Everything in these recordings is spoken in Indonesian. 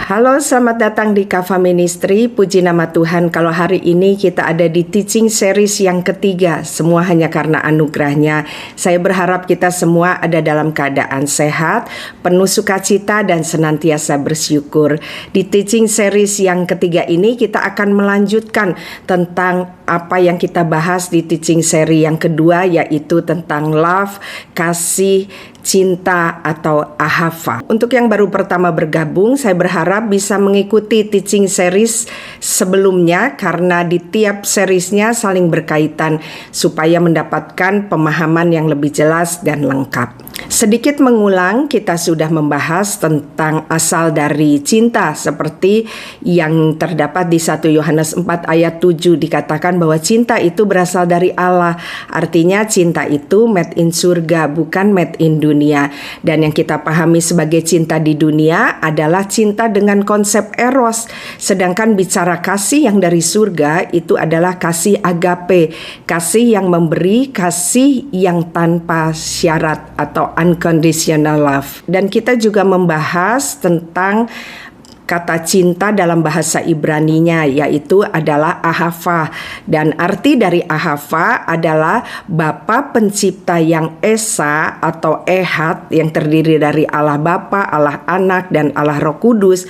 Halo, selamat datang di Kava Ministry. Puji nama Tuhan, kalau hari ini kita ada di teaching series yang ketiga. Semua hanya karena anugerahnya. Saya berharap kita semua ada dalam keadaan sehat, penuh sukacita dan senantiasa bersyukur. Di teaching series yang ketiga ini kita akan melanjutkan tentang apa yang kita bahas di teaching series yang kedua, yaitu tentang love, kasih, cinta atau ahava. Untuk yang baru pertama bergabung, saya berharap bisa mengikuti teaching series sebelumnya karena di tiap seriesnya saling berkaitan supaya mendapatkan pemahaman yang lebih jelas dan lengkap. Sedikit mengulang, kita sudah membahas tentang asal dari cinta seperti yang terdapat di 1 Yohanes 4 ayat 7 dikatakan bahwa cinta itu berasal dari Allah. Artinya cinta itu made in surga, bukan made in dunia. Dan yang kita pahami sebagai cinta di dunia adalah cinta dengan konsep eros. Sedangkan bicara kasih yang dari surga itu adalah kasih agape, kasih yang memberi, kasih yang tanpa syarat atau unconditional love. Dan kita juga membahas tentang kata cinta dalam bahasa Ibraninya, yaitu adalah ahava. Dan arti dari ahava adalah Bapa pencipta yang esa atau ehad, yang terdiri dari Allah Bapa, Allah Anak, dan Allah Roh Kudus,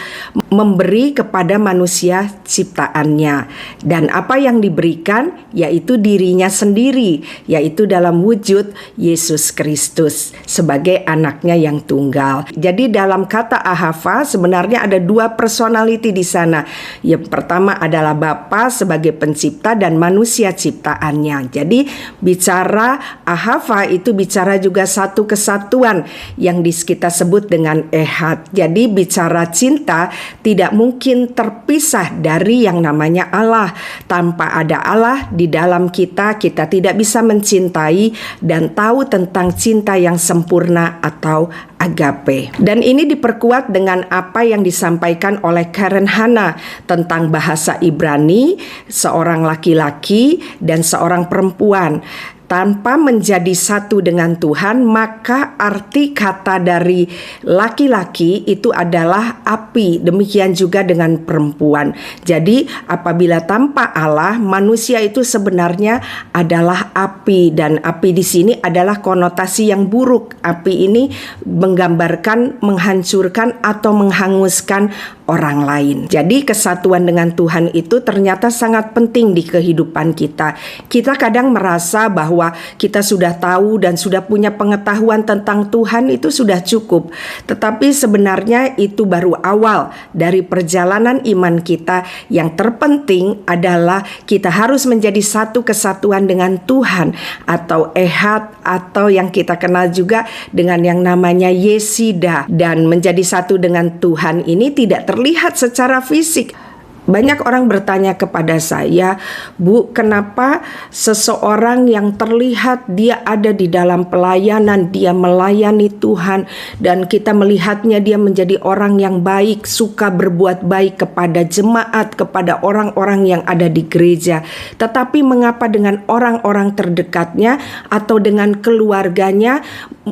memberi kepada manusia ciptaannya. Dan apa yang diberikan yaitu dirinya sendiri, yaitu dalam wujud Yesus Kristus sebagai anaknya yang tunggal. Jadi dalam kata ahava sebenarnya ada dua personality di sana. Yang pertama adalah Bapa sebagai pencipta dan manusia ciptaannya. Jadi bicara ahava itu bicara juga satu kesatuan yang kita sebut dengan ehad. Jadi bicara cinta tidak mungkin terpisah dari yang namanya Allah. Tanpa ada Allah di dalam kita tidak bisa mencintai dan tahu tentang cinta yang sempurna atau agape. Dan ini diperkuat dengan apa yang disampaikan oleh Karen Hanna tentang bahasa Ibrani, seorang laki-laki dan seorang perempuan. Tanpa menjadi satu dengan Tuhan, maka arti kata dari laki-laki itu adalah api. Demikian juga dengan perempuan. Jadi apabila tanpa Allah, manusia itu sebenarnya adalah api. Dan api di sini adalah konotasi yang buruk. Api ini menggambarkan menghancurkan atau menghanguskan orang lain. Jadi kesatuan dengan Tuhan itu ternyata sangat penting di kehidupan kita. Kita kadang merasa bahwa kita sudah tahu dan sudah punya pengetahuan tentang Tuhan, itu sudah cukup. Tetapi sebenarnya itu baru awal dari perjalanan iman kita. Yang terpenting adalah kita harus menjadi satu kesatuan dengan Tuhan atau ehad, atau yang kita kenal juga dengan yang namanya yesida. Dan menjadi satu dengan Tuhan ini tidak terlihat secara fisik. Banyak orang bertanya kepada saya, Bu, kenapa seseorang yang terlihat dia ada di dalam pelayanan, dia melayani Tuhan, dan kita melihatnya dia menjadi orang yang baik, suka berbuat baik kepada jemaat, kepada orang-orang yang ada di gereja. Tetapi mengapa dengan orang-orang terdekatnya atau dengan keluarganya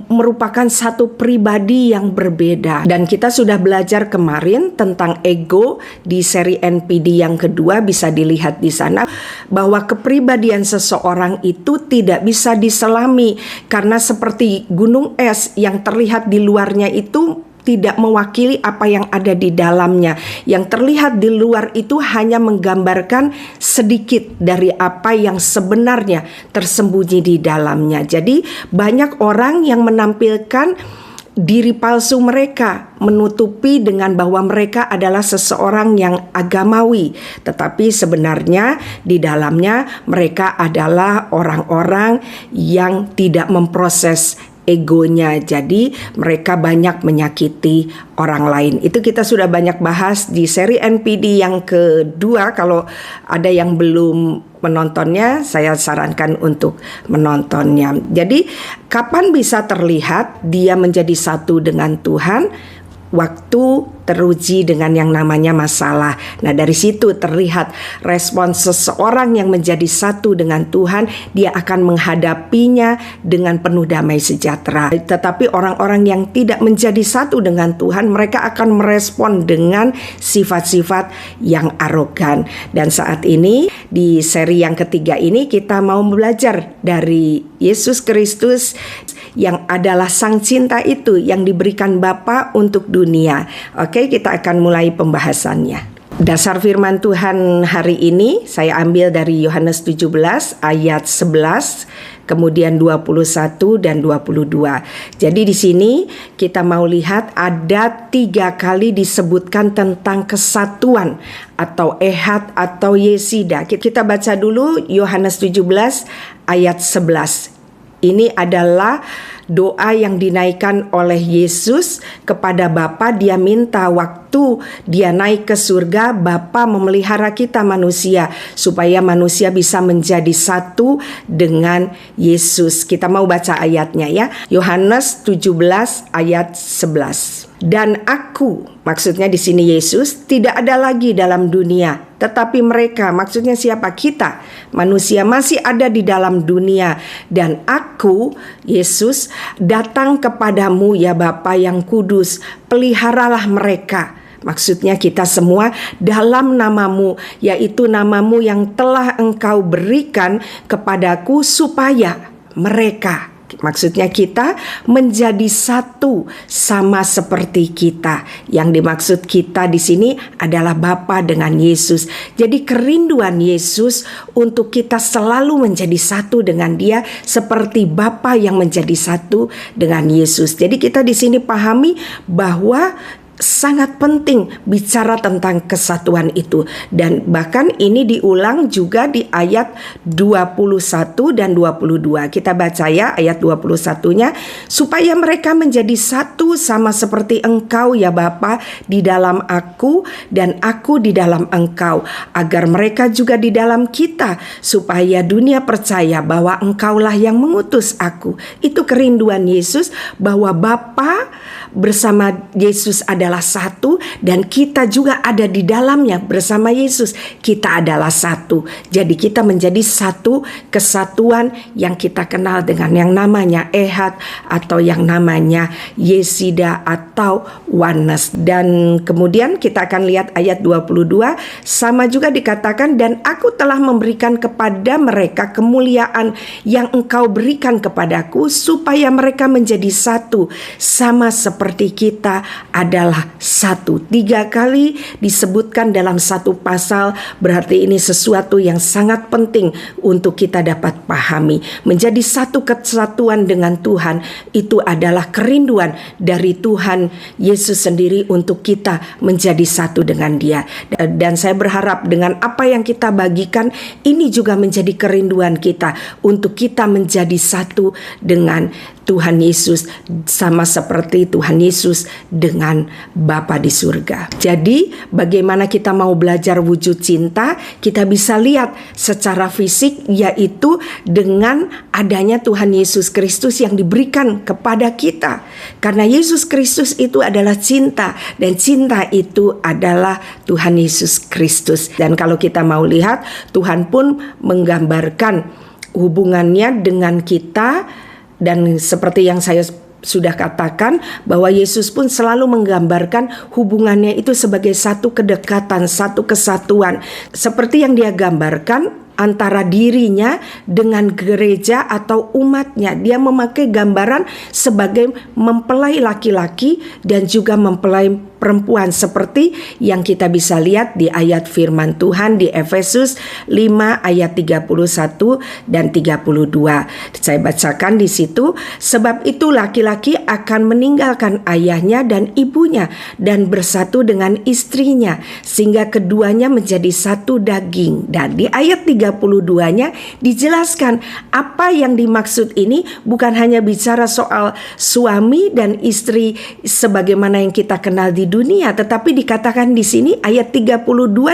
merupakan satu pribadi yang berbeda? Dan kita sudah belajar kemarin tentang ego di seri NPD yang kedua, bisa dilihat di sana bahwa kepribadian seseorang itu tidak bisa diselami karena seperti gunung es yang terlihat di luarnya itu tidak mewakili apa yang ada di dalamnya. Yang terlihat di luar itu hanya menggambarkan sedikit dari apa yang sebenarnya tersembunyi di dalamnya. Jadi banyak orang yang menampilkan diri palsu mereka, menutupi dengan bahwa mereka adalah seseorang yang agamawi, tetapi sebenarnya di dalamnya mereka adalah orang-orang yang tidak memproses egonya. Jadi mereka banyak menyakiti orang lain. Itu kita sudah banyak bahas di seri NPD yang kedua. Kalau ada yang belum menontonnya, saya sarankan untuk menontonnya. Jadi kapan bisa terlihat dia menjadi satu dengan Tuhan? Waktu teruji dengan yang namanya masalah. Nah, dari situ terlihat respon seseorang yang menjadi satu dengan Tuhan, dia akan menghadapinya dengan penuh damai sejahtera. Tetapi orang-orang yang tidak menjadi satu dengan Tuhan, mereka akan merespon dengan sifat-sifat yang arogan. Dan saat ini di seri yang ketiga ini kita mau belajar dari Yesus Kristus yang adalah sang cinta itu yang diberikan Bapa untuk dunia. Oke, kita akan mulai pembahasannya. Dasar firman Tuhan hari ini saya ambil dari Yohanes 17 ayat 11, kemudian 21 dan 22. Jadi di sini kita mau lihat ada 3 kali disebutkan tentang kesatuan atau ehad atau yesida. Kita baca dulu Yohanes 17 ayat 11. Ini adalah doa yang dinaikkan oleh Yesus kepada Bapa. Dia minta waktu dia naik ke surga, Bapa memelihara kita manusia supaya manusia bisa menjadi satu dengan Yesus. Kita mau baca ayatnya ya. Yohanes 17 ayat 11. Dan aku, maksudnya di sini Yesus, tidak ada lagi dalam dunia, tetapi mereka, maksudnya siapa? Kita, manusia masih ada di dalam dunia. Dan aku, Yesus, datang kepadamu ya Bapa yang kudus, peliharalah mereka. Maksudnya kita semua dalam namamu, yaitu namamu yang telah engkau berikan kepadaku supaya mereka, maksudnya kita menjadi satu sama seperti kita. Yang dimaksud kita di sini adalah Bapa dengan Yesus. Jadi kerinduan Yesus untuk kita selalu menjadi satu dengan Dia seperti Bapa yang menjadi satu dengan Yesus. Jadi kita di sini pahami bahwa sangat penting bicara tentang kesatuan itu. Dan bahkan ini diulang juga di ayat 21 dan 22. Kita baca ya ayat 21-nya. Supaya mereka menjadi satu sama seperti engkau ya Bapa di dalam aku dan aku di dalam engkau, agar mereka juga di dalam kita, supaya dunia percaya bahwa engkaulah yang mengutus aku. Itu kerinduan Yesus, bahwa Bapa bersama Yesus adalah satu dan kita juga ada di dalamnya bersama Yesus. Kita adalah satu. Jadi kita menjadi satu kesatuan yang kita kenal dengan yang namanya ehad atau yang namanya yesida atau oneness. Dan kemudian kita akan lihat ayat 22, sama juga dikatakan, dan aku telah memberikan kepada mereka kemuliaan yang engkau berikan kepadaku, supaya mereka menjadi satu sama seperti kita adalah satu. 3 kali disebutkan dalam satu pasal, berarti ini sesuatu yang sangat penting untuk kita dapat pahami. Menjadi satu kesatuan dengan Tuhan itu adalah kerinduan dari Tuhan Yesus sendiri untuk kita menjadi satu dengan Dia. Dan saya berharap dengan apa yang kita bagikan ini juga menjadi kerinduan kita untuk kita menjadi satu dengan Tuhan Yesus, sama seperti Tuhan Yesus dengan Bapa di surga. Jadi bagaimana kita mau belajar wujud cinta, kita bisa lihat secara fisik, yaitu dengan adanya Tuhan Yesus Kristus yang diberikan kepada kita. Karena Yesus Kristus itu adalah cinta, dan cinta itu adalah Tuhan Yesus Kristus. Dan kalau kita mau lihat, Tuhan pun menggambarkan hubungannya dengan kita. Dan seperti yang saya sudah katakan, bahwa Yesus pun selalu menggambarkan hubungannya itu sebagai satu kedekatan, satu kesatuan. Seperti yang Dia gambarkan antara dirinya dengan gereja atau umatnya. Dia memakai gambaran sebagai mempelai laki-laki dan juga mempelai perempuan, seperti yang kita bisa lihat di ayat firman Tuhan di Efesus 5 ayat 31 dan 32. Saya bacakan di situ, sebab itu laki-laki akan meninggalkan ayahnya dan ibunya dan bersatu dengan istrinya, sehingga keduanya menjadi satu daging. Dan di ayat 33 32-nya dijelaskan apa yang dimaksud ini bukan hanya bicara soal suami dan istri sebagaimana yang kita kenal di dunia, tetapi dikatakan di sini ayat 32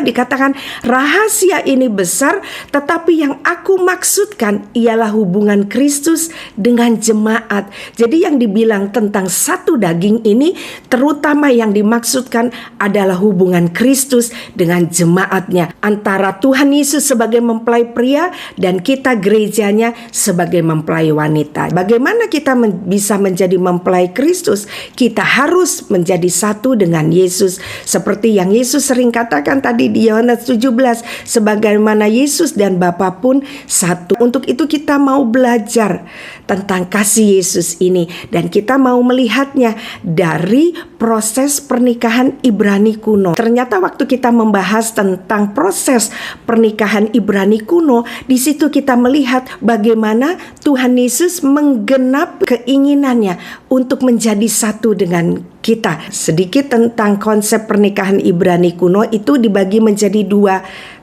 dikatakan rahasia ini besar, tetapi yang aku maksudkan ialah hubungan Kristus dengan jemaat. Jadi yang dibilang tentang satu daging ini terutama yang dimaksudkan adalah hubungan Kristus dengan jemaatnya, antara Tuhan Yesus sebagai mempelai pria dan kita gerejanya sebagai mempelai wanita. Bagaimana kita bisa menjadi mempelai Kristus? Kita harus menjadi satu dengan Yesus, seperti yang Yesus sering katakan tadi di Yohanes 17, sebagaimana Yesus dan Bapa pun satu. Untuk itu kita mau belajar tentang kasih Yesus ini, dan kita mau melihatnya dari proses pernikahan Ibrani kuno. Ternyata waktu kita membahas tentang proses pernikahan Ibrani kuno, di situ kita melihat bagaimana Tuhan Yesus menggenap keinginannya untuk menjadi satu dengan kita. Sedikit tentang konsep pernikahan Ibrani kuno itu dibagi menjadi dua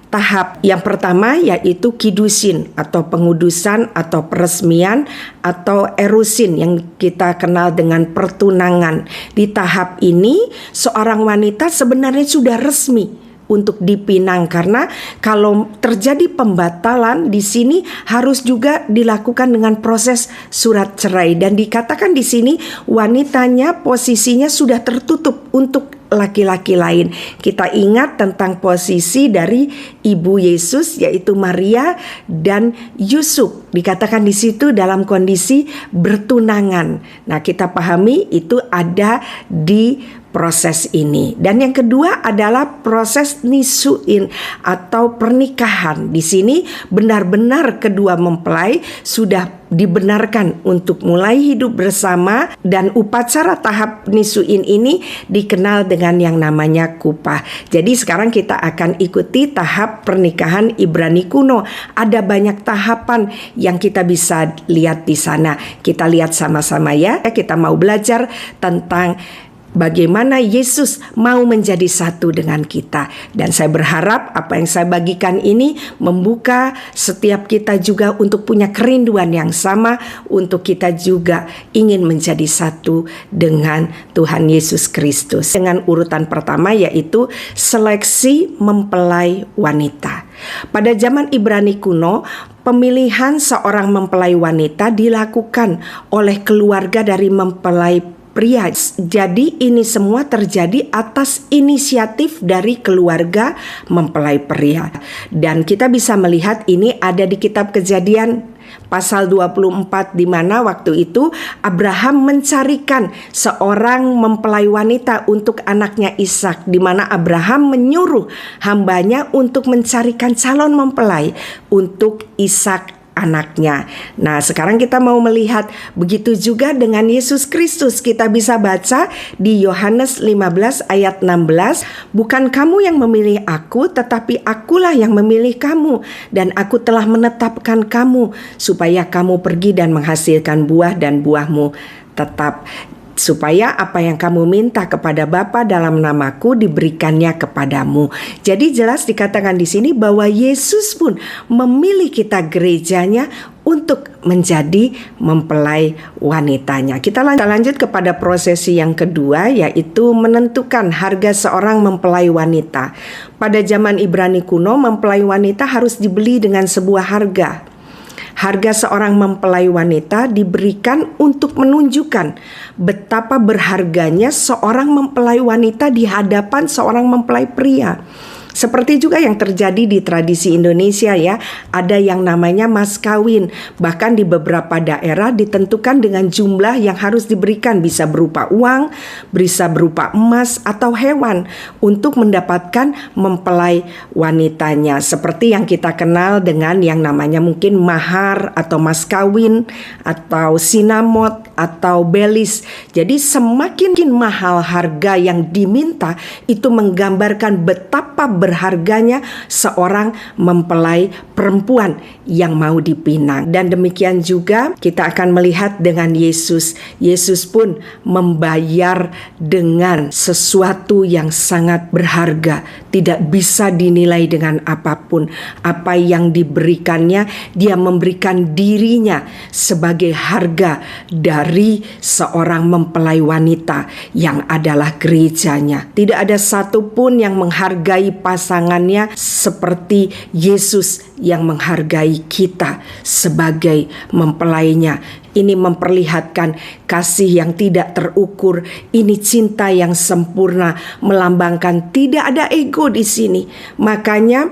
tahap. Yang pertama yaitu kidusin atau pengudusan atau peresmian, atau erusin yang kita kenal dengan pertunangan. Di tahap ini seorang wanita sebenarnya sudah resmi untuk dipinang, karena kalau terjadi pembatalan di sini harus juga dilakukan dengan proses surat cerai, dan dikatakan di sini wanitanya posisinya sudah tertutup untuk laki-laki lain. Kita ingat tentang posisi dari ibu Yesus yaitu Maria dan Yusuf. Dikatakan di situ dalam kondisi bertunangan. Nah, kita pahami itu ada di proses ini. Dan yang kedua adalah proses nisuin atau pernikahan. Di sini benar-benar kedua mempelai sudah dibenarkan untuk mulai hidup bersama, dan upacara tahap nisuin ini dikenal dengan yang namanya kupah. Jadi sekarang kita akan ikuti tahap pernikahan Ibrani kuno. Ada banyak tahapan yang kita bisa lihat di sana. Kita lihat sama-sama ya. Kita mau belajar tentang bagaimana Yesus mau menjadi satu dengan kita. Dan saya berharap apa yang saya bagikan ini membuka setiap kita juga untuk punya kerinduan yang sama, untuk kita juga ingin menjadi satu dengan Tuhan Yesus Kristus. Dengan urutan pertama yaitu seleksi mempelai wanita. Pada zaman Ibrani kuno, pemilihan seorang mempelai wanita dilakukan oleh keluarga dari mempelai pria. Jadi ini semua terjadi atas inisiatif dari keluarga mempelai pria. Dan kita bisa melihat ini ada di kitab Kejadian pasal 24, di mana waktu itu Abraham mencarikan seorang mempelai wanita untuk anaknya Ishak, di mana Abraham menyuruh hambanya untuk mencarikan calon mempelai untuk Ishak anaknya. Nah, sekarang kita mau melihat begitu juga dengan Yesus Kristus. Kita bisa baca di Yohanes 15 ayat 16, bukan kamu yang memilih aku, tetapi akulah yang memilih kamu, dan aku telah menetapkan kamu supaya kamu pergi dan menghasilkan buah, dan buahmu tetap, supaya apa yang kamu minta kepada Bapa dalam namaku diberikannya kepadamu. Jadi jelas dikatakan di sini bahwa Yesus pun memilih kita gerejanya untuk menjadi mempelai wanitanya. Kita lanjut kepada prosesi yang kedua, yaitu menentukan harga seorang mempelai wanita. Pada zaman Ibrani kuno, mempelai wanita harus dibeli dengan sebuah harga. Harga seorang mempelai wanita diberikan untuk menunjukkan betapa berharganya seorang mempelai wanita di hadapan seorang mempelai pria. Seperti juga yang terjadi di tradisi Indonesia ya, ada yang namanya mas kawin. Bahkan di beberapa daerah ditentukan dengan jumlah yang harus diberikan, bisa berupa uang, bisa berupa emas atau hewan untuk mendapatkan mempelai wanitanya. Seperti yang kita kenal dengan yang namanya mungkin mahar atau mas kawin atau sinamot atau belis. Jadi semakin mahal harga yang diminta, itu menggambarkan betapa berharganya seorang mempelai perempuan yang mau dipinang. Dan demikian juga kita akan melihat dengan Yesus. Yesus pun membayar dengan sesuatu yang sangat berharga, tidak bisa dinilai dengan apapun. Apa yang diberikannya, dia memberikan dirinya sebagai harga dari seorang mempelai wanita yang adalah gerejanya. Tidak ada satupun yang menghargai pasangannya seperti Yesus yang menghargai kita sebagai mempelainya. Ini memperlihatkan kasih yang tidak terukur. Ini cinta yang sempurna, melambangkan tidak ada ego di sini. Makanya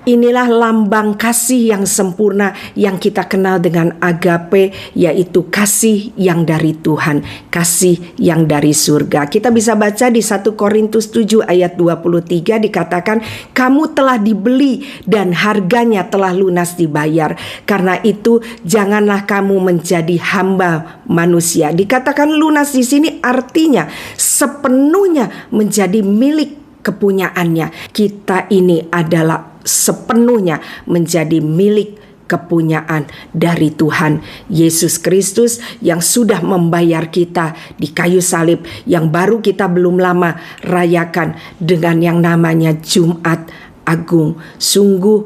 inilah lambang kasih yang sempurna yang kita kenal dengan agape, yaitu kasih yang dari Tuhan, kasih yang dari surga. Kita bisa baca di 1 Korintus 7 ayat 23 dikatakan, kamu telah dibeli dan harganya telah lunas dibayar. Karena itu janganlah kamu menjadi hamba manusia. Dikatakan lunas di sini artinya sepenuhnya menjadi milik kepunyaannya. Kita ini adalah sepenuhnya menjadi milik kepunyaan dari Tuhan Yesus Kristus yang sudah membayar kita di kayu salib, yang baru kita belum lama rayakan dengan yang namanya Jumat Agung. Sungguh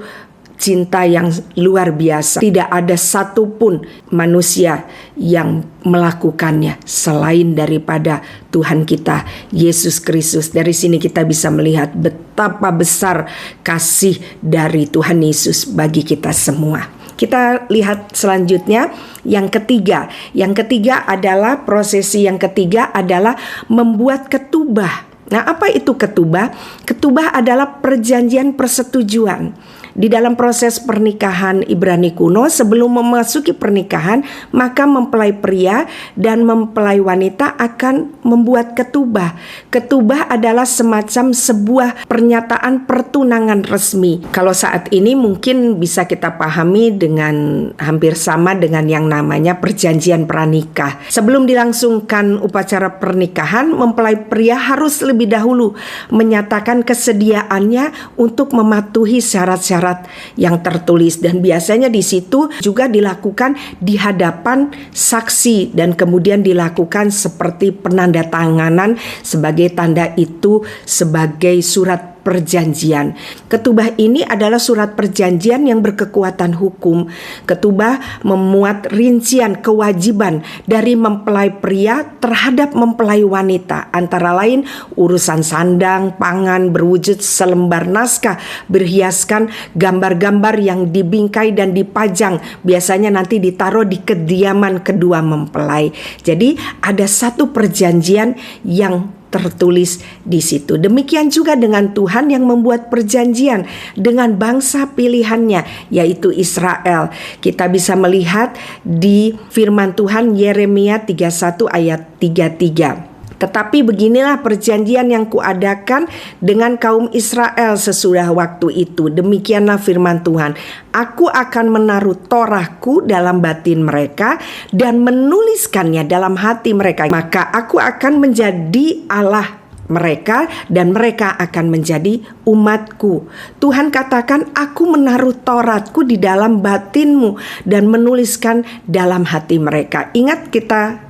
cinta yang luar biasa. Tidak ada satupun manusia yang melakukannya selain daripada Tuhan kita Yesus Kristus. Dari sini kita bisa melihat betapa besar kasih dari Tuhan Yesus bagi kita semua. Kita lihat selanjutnya yang ketiga. Yang ketiga adalah prosesi yang ketiga adalah membuat ketubah. Nah, apa itu ketubah? Ketubah adalah perjanjian persetujuan. Di dalam proses pernikahan Ibrani kuno, sebelum memasuki pernikahan, maka mempelai pria dan mempelai wanita akan membuat ketubah. Ketubah adalah semacam sebuah pernyataan pertunangan resmi. Kalau saat ini mungkin bisa kita pahami dengan hampir sama dengan yang namanya perjanjian pranikah. Sebelum dilangsungkan upacara pernikahan, mempelai pria harus lebih dahulu menyatakan kesediaannya untuk mematuhi syarat-syarat yang tertulis, dan biasanya di situ juga dilakukan di hadapan saksi dan kemudian dilakukan seperti penandatanganan sebagai tanda itu sebagai surat perjanjian. Ketubah ini adalah surat perjanjian yang berkekuatan hukum. Ketubah memuat rincian kewajiban dari mempelai pria terhadap mempelai wanita, antara lain urusan sandang, pangan, berwujud selembar naskah berhiaskan gambar-gambar yang dibingkai dan dipajang, biasanya nanti ditaruh di kediaman kedua mempelai. Jadi ada satu perjanjian yang tertulis di situ. Demikian juga dengan Tuhan yang membuat perjanjian dengan bangsa pilihannya, yaitu Israel. Kita bisa melihat di firman Tuhan Yeremia 31 ayat 33. Tetapi beginilah perjanjian yang kuadakan dengan kaum Israel sesudah waktu itu. Demikianlah firman Tuhan. Aku akan menaruh Torahku dalam batin mereka dan menuliskannya dalam hati mereka. Maka aku akan menjadi Allah mereka dan mereka akan menjadi umatku. Tuhan katakan, aku menaruh Tauratku di dalam batinmu dan menuliskan dalam hati mereka. Ingat, kita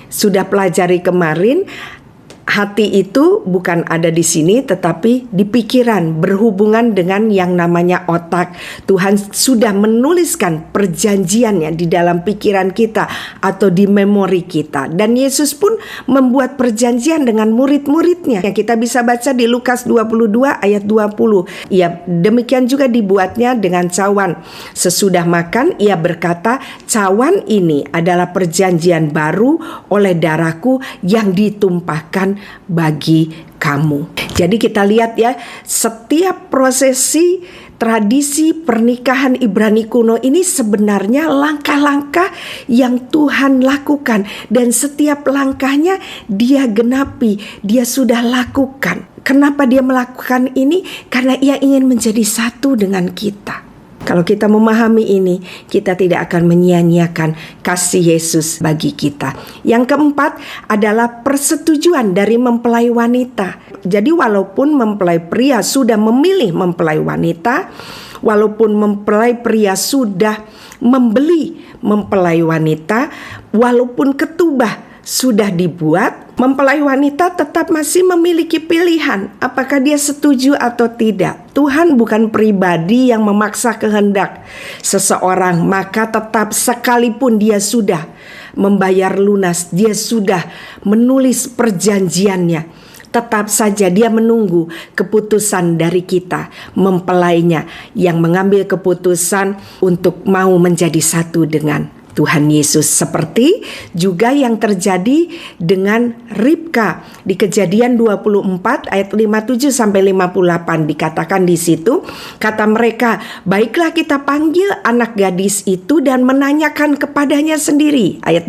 sudah pelajari kemarin, hati itu bukan ada di sini tetapi di pikiran, berhubungan dengan yang namanya otak. Tuhan sudah menuliskan perjanjiannya di dalam pikiran kita atau di memori kita. Dan Yesus pun membuat perjanjian dengan murid-muridnya. Yang kita bisa baca di Lukas 22 ayat 20. Ya, demikian juga dibuatnya dengan cawan. Sesudah makan ia berkata, cawan ini adalah perjanjian baru oleh darahku yang ditumpahkan bagi kamu. Jadi kita lihat ya, setiap prosesi tradisi pernikahan Ibrani kuno ini sebenarnya langkah-langkah yang Tuhan lakukan, dan setiap langkahnya dia genapi, dia sudah lakukan. Kenapa dia melakukan ini? Karena ia ingin menjadi satu dengan kita. Kalau kita memahami ini, kita tidak akan menyia-nyiakan kasih Yesus bagi kita. Yang keempat adalah persetujuan dari mempelai wanita. Jadi walaupun mempelai pria sudah memilih mempelai wanita, walaupun mempelai pria sudah membeli mempelai wanita, walaupun ketubah sudah dibuat, mempelai wanita tetap masih memiliki pilihan apakah dia setuju atau tidak. Tuhan bukan pribadi yang memaksa kehendak seseorang, maka tetap sekalipun dia sudah membayar lunas, dia sudah menulis perjanjiannya, tetap saja dia menunggu keputusan dari kita, mempelainya, yang mengambil keputusan untuk mau menjadi satu dengan Tuhan Yesus. Seperti juga yang terjadi dengan Ribka di Kejadian 24 ayat 57 sampai 58, dikatakan di situ, kata mereka, baiklah kita panggil anak gadis itu dan menanyakan kepadanya sendiri. Ayat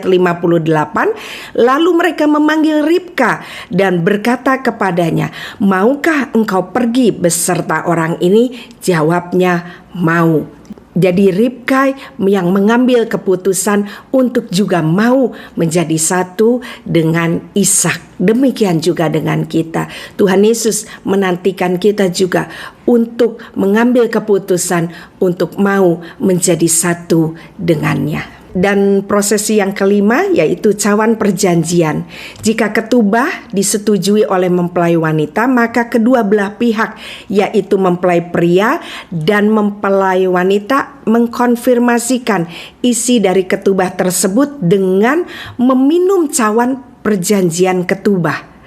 58, lalu mereka memanggil Ribka dan berkata kepadanya, maukah engkau pergi beserta orang ini? Jawabnya, mau. Jadi Ribka yang mengambil keputusan untuk juga mau menjadi satu dengan Ishak. Demikian juga dengan kita. Tuhan Yesus menantikan kita juga untuk mengambil keputusan untuk mau menjadi satu dengannya. Dan prosesi yang kelima yaitu cawan perjanjian. Jika ketubah disetujui oleh mempelai wanita, maka kedua belah pihak yaitu mempelai pria dan mempelai wanita mengkonfirmasikan isi dari ketubah tersebut dengan meminum cawan perjanjian ketubah.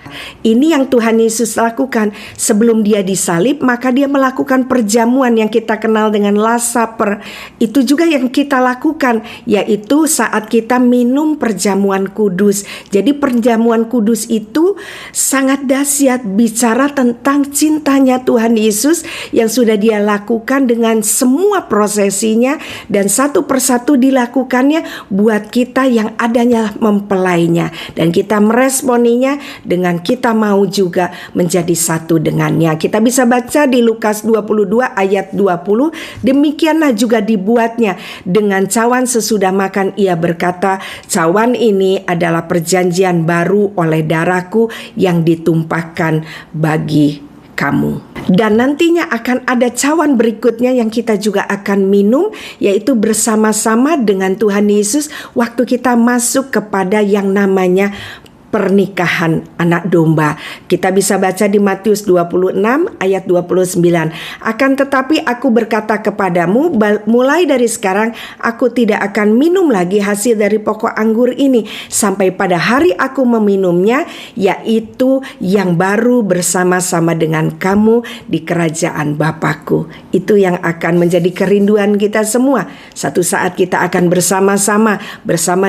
Ini yang Tuhan Yesus lakukan sebelum dia disalib, maka dia melakukan perjamuan yang kita kenal dengan Last Supper. Itu juga yang kita lakukan, yaitu saat kita minum perjamuan kudus. Jadi perjamuan kudus itu sangat dahsyat, bicara tentang cintanya Tuhan Yesus yang sudah dia lakukan dengan semua prosesinya, dan satu persatu dilakukannya buat kita yang adanya mempelainya, dan kita meresponinya dengan kita mau juga menjadi satu dengannya. Kita bisa baca di Lukas 22 ayat 20, demikianlah juga dibuatnya dengan cawan sesudah makan. Ia berkata, cawan ini adalah perjanjian baru oleh darahku yang ditumpahkan bagi kamu. Dan nantinya akan ada cawan berikutnya yang kita juga akan minum, yaitu bersama-sama dengan Tuhan Yesus waktu kita masuk kepada yang namanya pernikahan anak domba. Kita bisa baca di Matius 26 ayat 29. Akan tetapi aku berkata kepadamu, mulai dari sekarang aku tidak akan minum lagi hasil dari pokok anggur ini sampai pada hari aku meminumnya, yaitu yang baru bersama-sama dengan kamu di kerajaan Bapakku. Itu yang akan menjadi kerinduan kita semua. Satu saat kita akan bersama-sama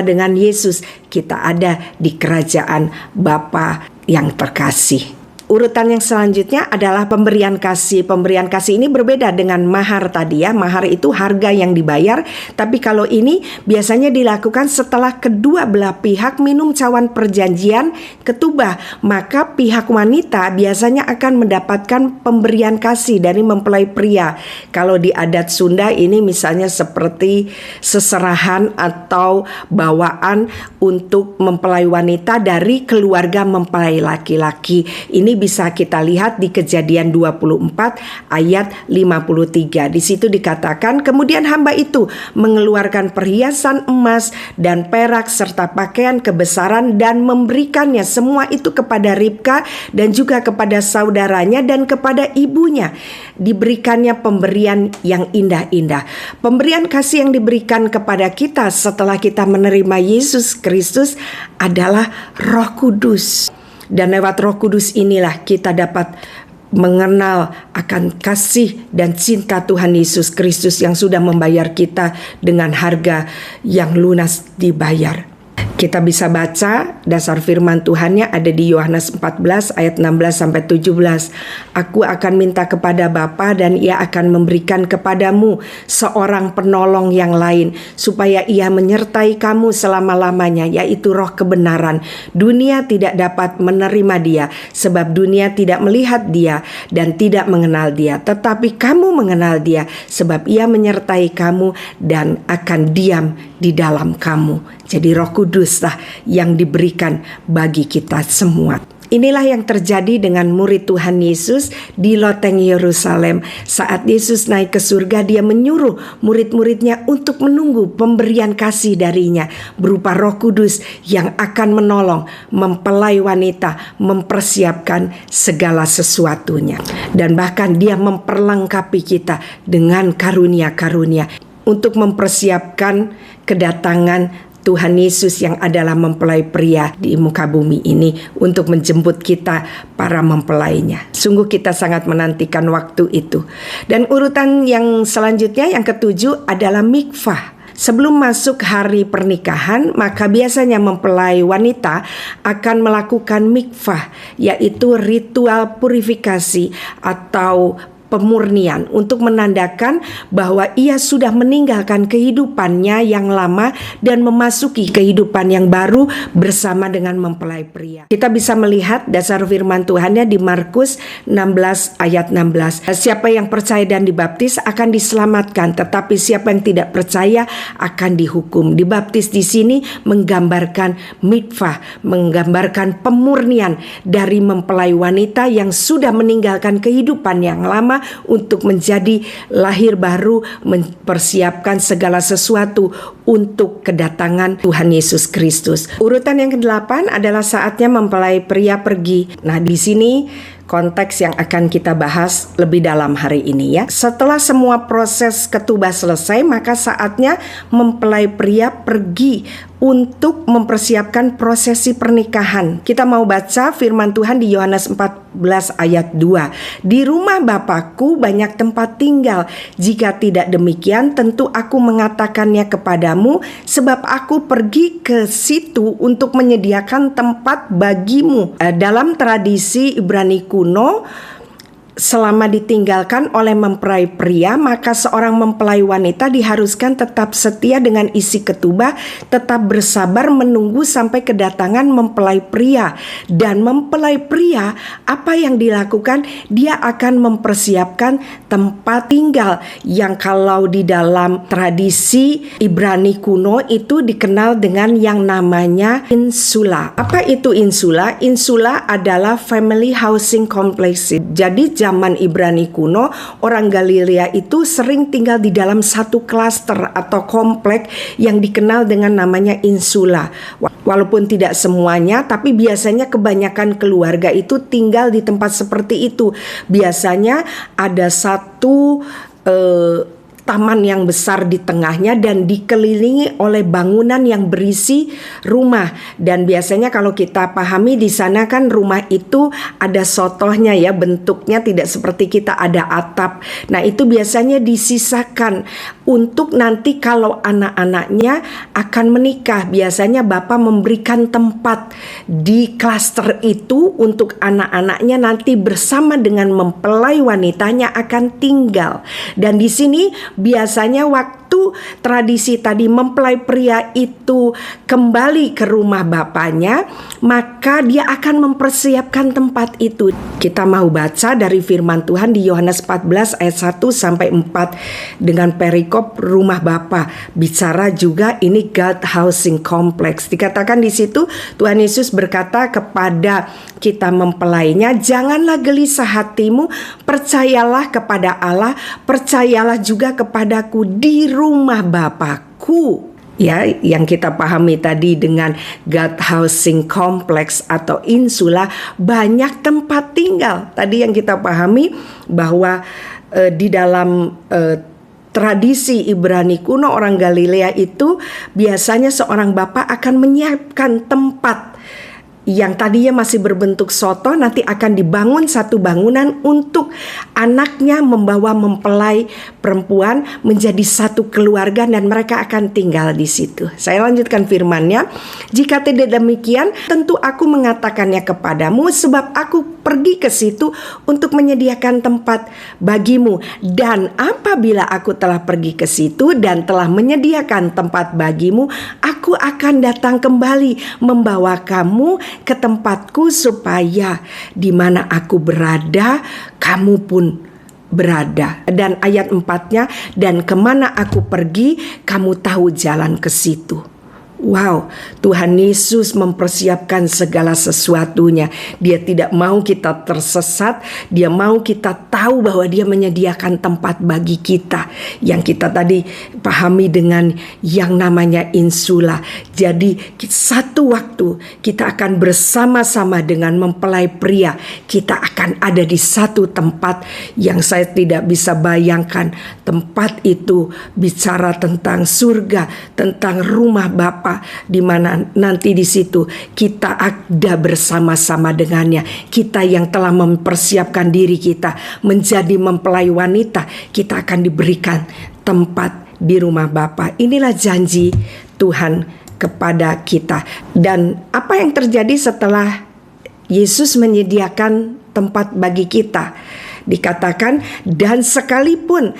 dengan Yesus. Kita ada di kerajaan Bapa yang terkasih. Urutan yang selanjutnya adalah pemberian kasih. Pemberian kasih ini berbeda dengan mahar tadi ya. Mahar itu harga yang dibayar, tapi kalau ini biasanya dilakukan setelah kedua belah pihak minum cawan perjanjian ketubah. Maka pihak wanita biasanya akan mendapatkan pemberian kasih dari mempelai pria. Kalau di adat Sunda ini misalnya seperti seserahan atau bawaan untuk mempelai wanita dari keluarga mempelai laki-laki. Ini bisa kita lihat di Kejadian 24 ayat 53. Di situ dikatakan, kemudian hamba itu mengeluarkan perhiasan emas dan perak serta pakaian kebesaran dan memberikannya semua itu kepada Ribka dan juga kepada saudaranya dan kepada ibunya. Diberikannya pemberian yang indah-indah. Pemberian kasih yang diberikan kepada kita setelah kita menerima Yesus Kristus adalah Roh Kudus. Dan lewat Roh Kudus inilah kita dapat mengenal akan kasih dan cinta Tuhan Yesus Kristus yang sudah membayar kita dengan harga yang lunas dibayar. Kita bisa baca dasar firman Tuhannya ada di Yohanes 14 ayat 16 sampai 17. Aku akan minta kepada Bapa dan Ia akan memberikan kepadamu seorang penolong yang lain supaya Ia menyertai kamu selama-lamanya, yaitu Roh kebenaran. Dunia tidak dapat menerima Dia sebab dunia tidak melihat Dia dan tidak mengenal Dia, tetapi kamu mengenal Dia sebab Ia menyertai kamu dan akan diam di dalam kamu. Jadi Roh Kudus lah yang diberikan bagi kita semua. Inilah yang terjadi dengan murid Tuhan Yesus di loteng Yerusalem. Saat Yesus naik ke surga, Dia menyuruh murid-muridnya untuk menunggu pemberian kasih darinya berupa Roh Kudus yang akan menolong, mempelai wanita, mempersiapkan segala sesuatunya. Dan bahkan Dia memperlengkapi kita dengan karunia-karunia untuk mempersiapkan kedatangan Tuhan Yesus yang adalah mempelai pria di muka bumi ini untuk menjemput kita para mempelainya. Sungguh kita sangat menantikan waktu itu. Dan urutan yang selanjutnya yang ketujuh adalah mikvah. Sebelum masuk hari pernikahan, maka biasanya mempelai wanita akan melakukan mikvah, yaitu ritual purifikasi atau pemurnian untuk menandakan bahwa ia sudah meninggalkan kehidupannya yang lama dan memasuki kehidupan yang baru bersama dengan mempelai pria. Kita bisa melihat dasar firman Tuhannya di Markus 16 ayat 16. Siapa yang percaya dan dibaptis akan diselamatkan, tetapi siapa yang tidak percaya akan dihukum. Dibaptis di sini menggambarkan mikvah, menggambarkan pemurnian dari mempelai wanita yang sudah meninggalkan kehidupan yang lama untuk menjadi lahir baru, mempersiapkan segala sesuatu untuk kedatangan Tuhan Yesus Kristus. Urutan yang ke-8 adalah saatnya mempelai pria pergi. Nah, di sini konteks yang akan kita bahas lebih dalam hari ini ya. Setelah semua proses ketubah selesai, maka saatnya mempelai pria pergi untuk mempersiapkan prosesi pernikahan. Kita mau baca firman Tuhan di Yohanes 14 ayat 2. Di rumah Bapakku banyak tempat tinggal. Jika tidak demikian, tentu aku mengatakannya kepadamu, sebab aku pergi ke situ untuk menyediakan tempat bagimu. Dalam tradisi Ibrani kuno, selama ditinggalkan oleh mempelai pria, maka seorang mempelai wanita diharuskan tetap setia dengan isi ketubah, tetap bersabar menunggu sampai kedatangan mempelai pria. Dan mempelai pria, apa yang dilakukan? Dia akan mempersiapkan tempat tinggal yang kalau di dalam tradisi Ibrani kuno itu dikenal dengan yang namanya insula. Apa itu insula? Insula adalah family housing complex. Jadi zaman Ibrani kuno, orang Galilea itu sering tinggal di dalam satu klaster atau komplek yang dikenal dengan namanya insula. Walaupun tidak semuanya, tapi biasanya kebanyakan keluarga itu tinggal di tempat seperti itu. Biasanya ada satu taman yang besar di tengahnya dan dikelilingi oleh bangunan yang berisi rumah. Dan biasanya kalau kita pahami di sana kan rumah itu ada sotohnya ya, bentuknya tidak seperti kita ada atap. Nah, itu biasanya disisakan untuk nanti kalau anak-anaknya akan menikah. Biasanya bapak memberikan tempat di klaster itu untuk anak-anaknya nanti bersama dengan mempelai wanitanya akan tinggal. Dan di sini biasanya waktu tradisi tadi mempelai pria itu kembali ke rumah bapaknya, maka dia akan mempersiapkan tempat itu. Kita mau baca dari firman Tuhan di Yohanes 14 ayat 1 sampai 4 dengan perikop rumah bapa. Bicara juga ini God Housing Complex. Dikatakan di situ Tuhan Yesus berkata kepada kita mempelainya, janganlah gelisah hatimu, percayalah kepada Allah, percayalah juga kepadaku. Di rumah Bapakku, ya, yang kita pahami tadi dengan God Housing Complex atau insula, banyak tempat tinggal. Tadi yang kita pahami bahwa di dalam tradisi Ibrani kuno orang Galilea itu biasanya seorang bapak akan menyiapkan tempat yang tadinya masih berbentuk soto nanti akan dibangun satu bangunan untuk anaknya membawa mempelai perempuan menjadi satu keluarga dan mereka akan tinggal di situ. Saya lanjutkan firman-Nya. Jika tidak demikian, tentu aku mengatakannya kepadamu sebab aku pergi ke situ untuk menyediakan tempat bagimu. Dan apabila aku telah pergi ke situ dan telah menyediakan tempat bagimu, aku akan datang kembali membawa kamu ke tempatku supaya di mana aku berada, kamu pun berada. Dan ayat 4-nya, dan kemana aku pergi, kamu tahu jalan ke situ. Wow, Tuhan Yesus mempersiapkan segala sesuatunya. Dia tidak mau kita tersesat. Dia mau kita tahu bahwa Dia menyediakan tempat bagi kita, yang kita tadi pahami dengan yang namanya insula. Jadi satu waktu kita akan bersama-sama dengan mempelai pria. Kita akan ada di satu tempat yang saya tidak bisa bayangkan. Tempat itu bicara tentang surga, tentang rumah Bapa, di mana nanti di situ kita ada bersama-sama dengannya. Kita yang telah mempersiapkan diri kita menjadi mempelai wanita, kita akan diberikan tempat di rumah Bapa. Inilah janji Tuhan kepada kita. Dan apa yang terjadi setelah Yesus menyediakan tempat bagi kita? Dikatakan, dan sekalipun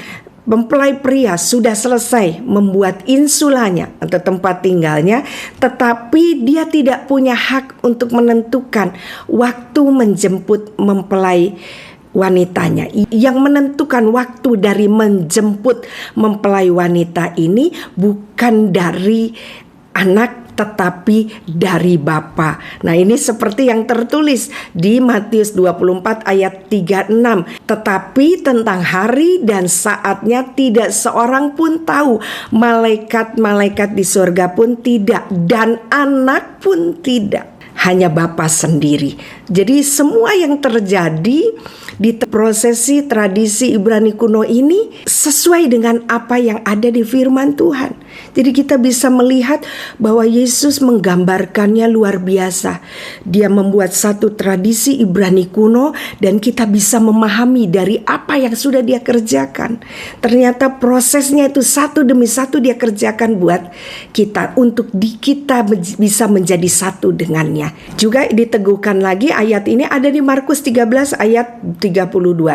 mempelai pria sudah selesai membuat insulanya atau tempat tinggalnya, tetapi dia tidak punya hak untuk menentukan waktu menjemput mempelai wanitanya. Yang menentukan waktu dari menjemput mempelai wanita ini bukan dari anak, tetapi dari Bapa. Nah, ini seperti yang tertulis di Matius 24 ayat 36. Tetapi tentang hari dan saatnya tidak seorang pun tahu, malaikat-malaikat di surga pun tidak, dan anak pun tidak, hanya Bapa sendiri. Jadi semua yang terjadi di prosesi tradisi Ibrani kuno ini sesuai dengan apa yang ada di firman Tuhan. Jadi kita bisa melihat bahwa Yesus menggambarkannya luar biasa. Dia membuat satu tradisi Ibrani kuno dan kita bisa memahami dari apa yang sudah Dia kerjakan. Ternyata prosesnya itu satu demi satu Dia kerjakan buat kita, untuk kita bisa menjadi satu dengannya. Juga diteguhkan lagi, ayat ini ada di Markus 13 ayat 32.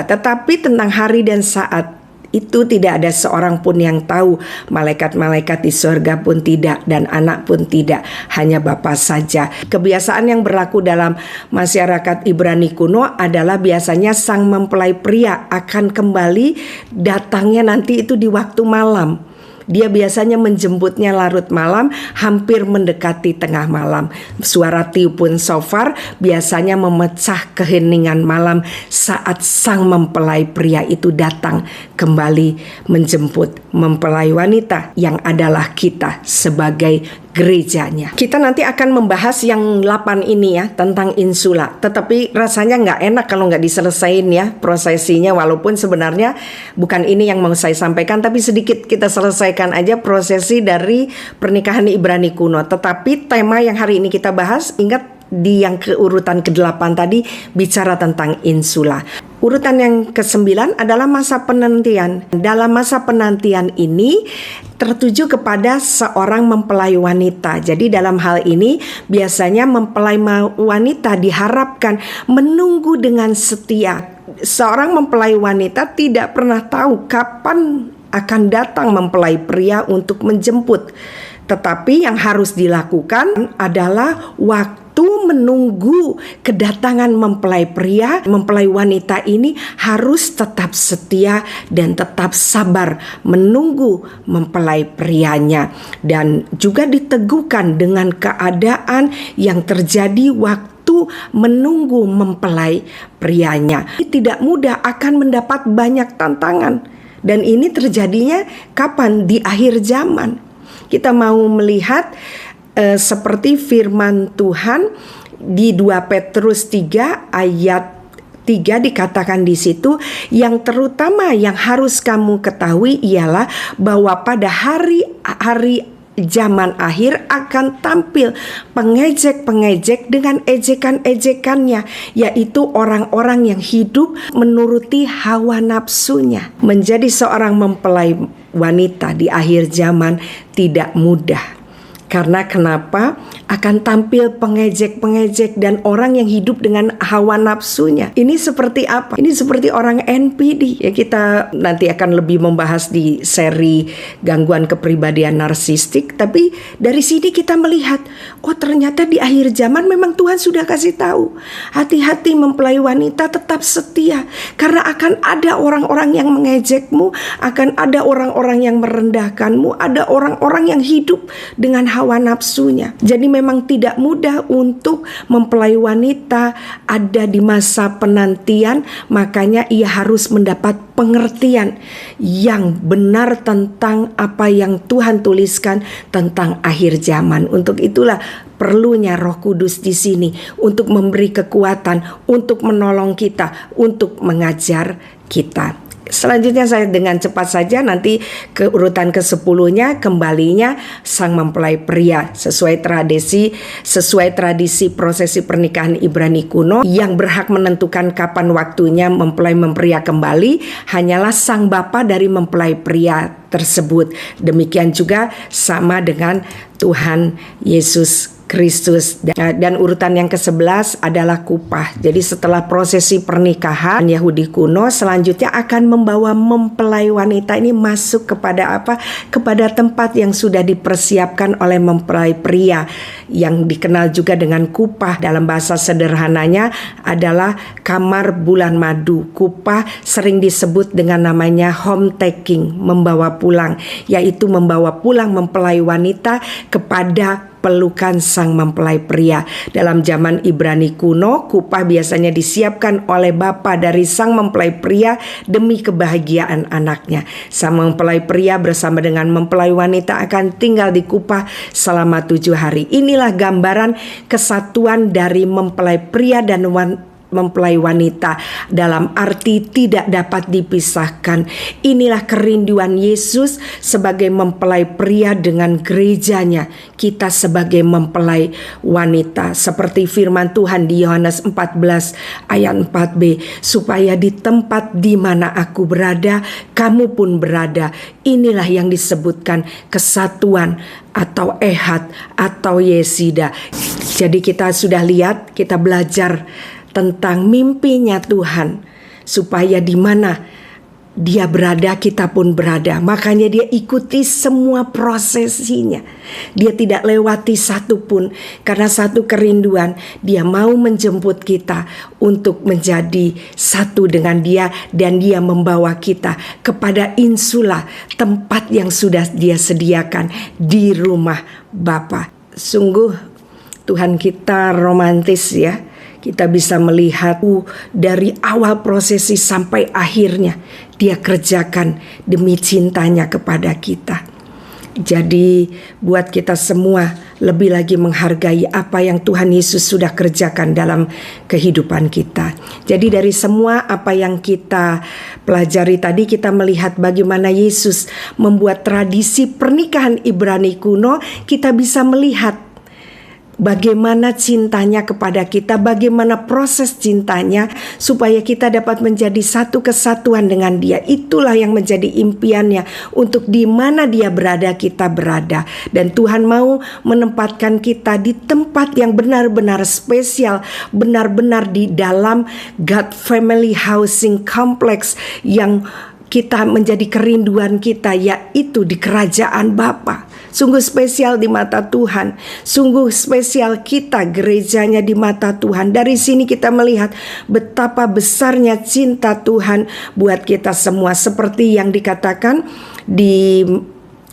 Tetapi tentang hari dan saat itu tidak ada seorang pun yang tahu, malaikat-malaikat di surga pun tidak, dan anak pun tidak, hanya Bapa saja. Kebiasaan yang berlaku dalam masyarakat Ibrani kuno adalah biasanya sang mempelai pria akan kembali datangnya nanti itu di waktu malam. Dia biasanya menjemputnya larut malam, hampir mendekati tengah malam. Suara tiupan shofar biasanya memecah keheningan malam saat sang mempelai pria itu datang kembali menjemput mempelai wanita yang adalah kita sebagai gerejanya. Kita nanti akan membahas yang 8 ini ya, tentang insula. Tetapi rasanya nggak enak kalau nggak diselesain ya prosesinya, walaupun sebenarnya bukan ini yang mau saya sampaikan, tapi sedikit kita selesaikan aja prosesi dari pernikahan Ibrani kuno. Tetapi tema yang hari ini kita bahas, ingat di yang keurutan ke-8 tadi bicara tentang insula. Urutan yang ke-9 adalah masa penantian. Dalam masa penantian ini tertuju kepada seorang mempelai wanita. Jadi dalam hal ini biasanya mempelai wanita diharapkan menunggu dengan setia. Seorang mempelai wanita tidak pernah tahu kapan akan datang mempelai pria untuk menjemput. Tetapi yang harus dilakukan adalah waktu menunggu kedatangan mempelai pria. Mempelai wanita ini harus tetap setia dan tetap sabar menunggu mempelai prianya, dan juga diteguhkan dengan keadaan yang terjadi waktu menunggu mempelai prianya. Tidak mudah, akan mendapat banyak tantangan, dan ini terjadinya kapan? Di akhir zaman. Kita mau melihat seperti firman Tuhan di 2 Petrus 3 ayat 3 dikatakan di situ, yang terutama yang harus kamu ketahui ialah bahwa pada hari zaman akhir akan tampil pengejek-pengejek dengan ejekan-ejekannya, yaitu orang-orang yang hidup menuruti hawa nafsunya. Menjadi seorang mempelai wanita di akhir zaman tidak mudah. Karena kenapa? Akan tampil pengejek-pengejek dan orang yang hidup dengan hawa nafsunya. Ini seperti apa? Ini seperti orang NPD. Ya, kita nanti akan lebih membahas di seri gangguan kepribadian narsistik. Tapi dari sini kita melihat, oh ternyata di akhir zaman memang Tuhan sudah kasih tahu. Hati-hati mempelai wanita, tetap setia. Karena akan ada orang-orang yang mengejekmu, akan ada orang-orang yang merendahkanmu, ada orang-orang yang hidup dengan hawa nafsunya. Jadi memang tidak mudah untuk mempelai wanita ada di masa penantian, makanya ia harus mendapat pengertian yang benar tentang apa yang Tuhan tuliskan tentang akhir zaman. Untuk itulah perlunya Roh Kudus di sini untuk memberi kekuatan, untuk menolong kita, untuk mengajar kita. Selanjutnya saya dengan cepat saja nanti ke urutan ke-10-nya, kembalinya sang mempelai pria sesuai tradisi prosesi pernikahan Ibrani kuno. Yang berhak menentukan kapan waktunya mempelai mempria kembali hanyalah sang bapa dari mempelai pria tersebut. Demikian juga sama dengan Tuhan Yesus Kristus. Dan urutan yang ke-11 adalah kupah. Jadi setelah prosesi pernikahan Yahudi kuno, selanjutnya akan membawa mempelai wanita ini masuk kepada apa? Kepada tempat yang sudah dipersiapkan oleh mempelai pria, yang dikenal juga dengan kupah. Dalam bahasa sederhananya adalah kamar bulan madu. Kupah sering disebut dengan namanya home taking, membawa pulang, yaitu membawa pulang mempelai wanita kepada pelukan sang mempelai pria. Dalam zaman Ibrani kuno, kupah biasanya disiapkan oleh bapa dari sang mempelai pria demi kebahagiaan anaknya. Sang mempelai pria bersama dengan mempelai wanita akan tinggal di kupah selama 7 hari. Inilah gambaran kesatuan dari mempelai pria dan mempelai wanita, dalam arti tidak dapat dipisahkan. Inilah kerinduan Yesus sebagai mempelai pria dengan gerejanya, kita sebagai mempelai wanita. Seperti firman Tuhan di Yohanes 14 ayat 4b, supaya di tempat di mana aku berada, kamu pun berada. Inilah yang disebutkan kesatuan atau ehad atau yesida. Jadi kita sudah lihat, kita belajar tentang mimpinya Tuhan, supaya di mana Dia berada kita pun berada. Makanya Dia ikuti semua prosesinya. Dia tidak lewati satu pun, karena satu kerinduan, Dia mau menjemput kita untuk menjadi satu dengan Dia, dan Dia membawa kita kepada insula, tempat yang sudah Dia sediakan di rumah Bapa. Sungguh Tuhan kita romantis ya. Kita bisa melihat dari awal prosesi sampai akhirnya Dia kerjakan demi cintanya kepada kita. Jadi buat kita semua lebih lagi menghargai apa yang Tuhan Yesus sudah kerjakan dalam kehidupan kita. Jadi dari semua apa yang kita pelajari tadi, kita melihat bagaimana Yesus membuat tradisi pernikahan Ibrani kuno. Kita bisa melihat bagaimana cintanya kepada kita, bagaimana proses cintanya supaya kita dapat menjadi satu kesatuan dengan Dia. Itulah yang menjadi impiannya, untuk di mana Dia berada kita berada. Dan Tuhan mau menempatkan kita di tempat yang benar-benar spesial, benar-benar di dalam God Family Housing Complex yang kita menjadi kerinduan kita, yaitu di kerajaan Bapa. Sungguh spesial di mata Tuhan. Sungguh spesial kita gerejanya di mata Tuhan. Dari sini kita melihat betapa besarnya cinta Tuhan buat kita semua. Seperti yang dikatakan di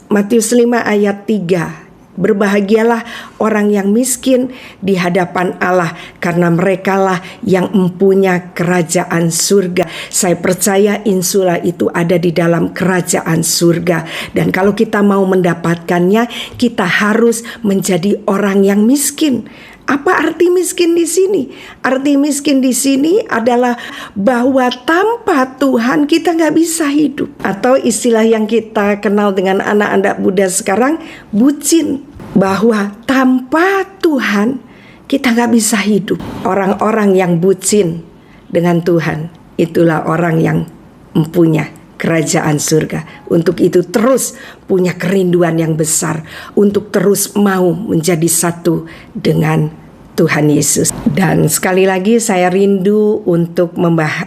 Matius 5 ayat 3. Berbahagialah orang yang miskin di hadapan Allah, karena merekalah yang mempunyai kerajaan surga. Saya percaya insula itu ada di dalam kerajaan surga. Dan kalau kita mau mendapatkannya, kita harus menjadi orang yang miskin. Apa arti miskin di sini? Arti miskin di sini adalah bahwa tanpa Tuhan kita nggak bisa hidup. Atau istilah yang kita kenal dengan anak-anak muda sekarang, bucin. Bahwa tanpa Tuhan kita nggak bisa hidup. Orang-orang yang bucin dengan Tuhan, itulah orang yang mempunyai kerajaan surga. Untuk itu terus punya kerinduan yang besar untuk terus mau menjadi satu dengan Tuhan Yesus. Dan sekali lagi saya rindu untuk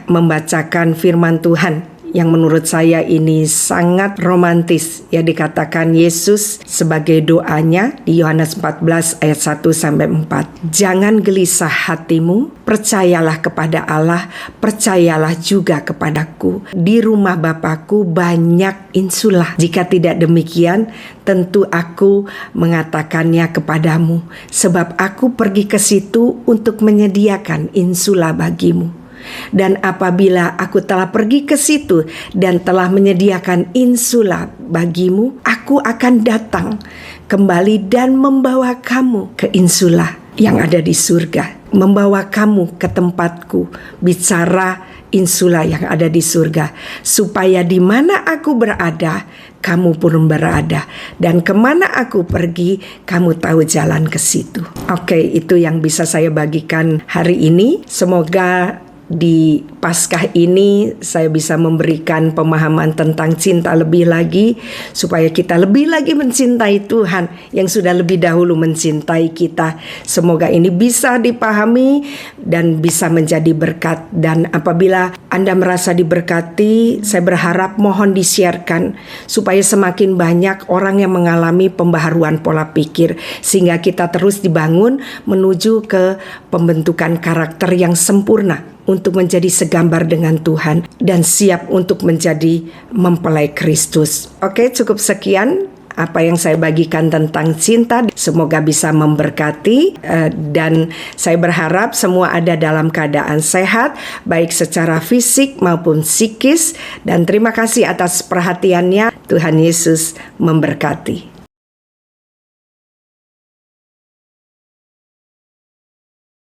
membacakan firman Tuhan yang menurut saya ini sangat romantis. Ya, dikatakan Yesus sebagai doanya di Yohanes 14 ayat 1 sampai 4. Jangan gelisah hatimu, percayalah kepada Allah, percayalah juga kepadaku. Di rumah Bapakku banyak insula. Jika tidak demikian, tentu aku mengatakannya kepadamu, sebab aku pergi ke situ untuk menyediakan insula bagimu. Dan apabila aku telah pergi ke situ dan telah menyediakan insula bagimu, aku akan datang kembali dan membawa kamu ke insula yang ada di surga, membawa kamu ke tempatku. Bicara insula yang ada di surga, supaya di mana aku berada, kamu pun berada, dan kemana aku pergi, kamu tahu jalan ke situ. Oke, itu yang bisa saya bagikan hari ini. Semoga di Paskah ini saya bisa memberikan pemahaman tentang cinta lebih lagi, supaya kita lebih lagi mencintai Tuhan yang sudah lebih dahulu mencintai kita. Semoga ini bisa dipahami dan bisa menjadi berkat. Dan apabila Anda merasa diberkati, saya berharap mohon di-sharekan supaya semakin banyak orang yang mengalami pembaharuan pola pikir, sehingga kita terus dibangun menuju ke pembentukan karakter yang sempurna untuk menjadi segambar dengan Tuhan dan siap untuk menjadi mempelai Kristus. Oke, cukup sekian apa yang saya bagikan tentang cinta. Semoga bisa memberkati, dan saya berharap semua ada dalam keadaan sehat, baik secara fisik maupun psikis. Dan terima kasih atas perhatiannya. Tuhan Yesus memberkati.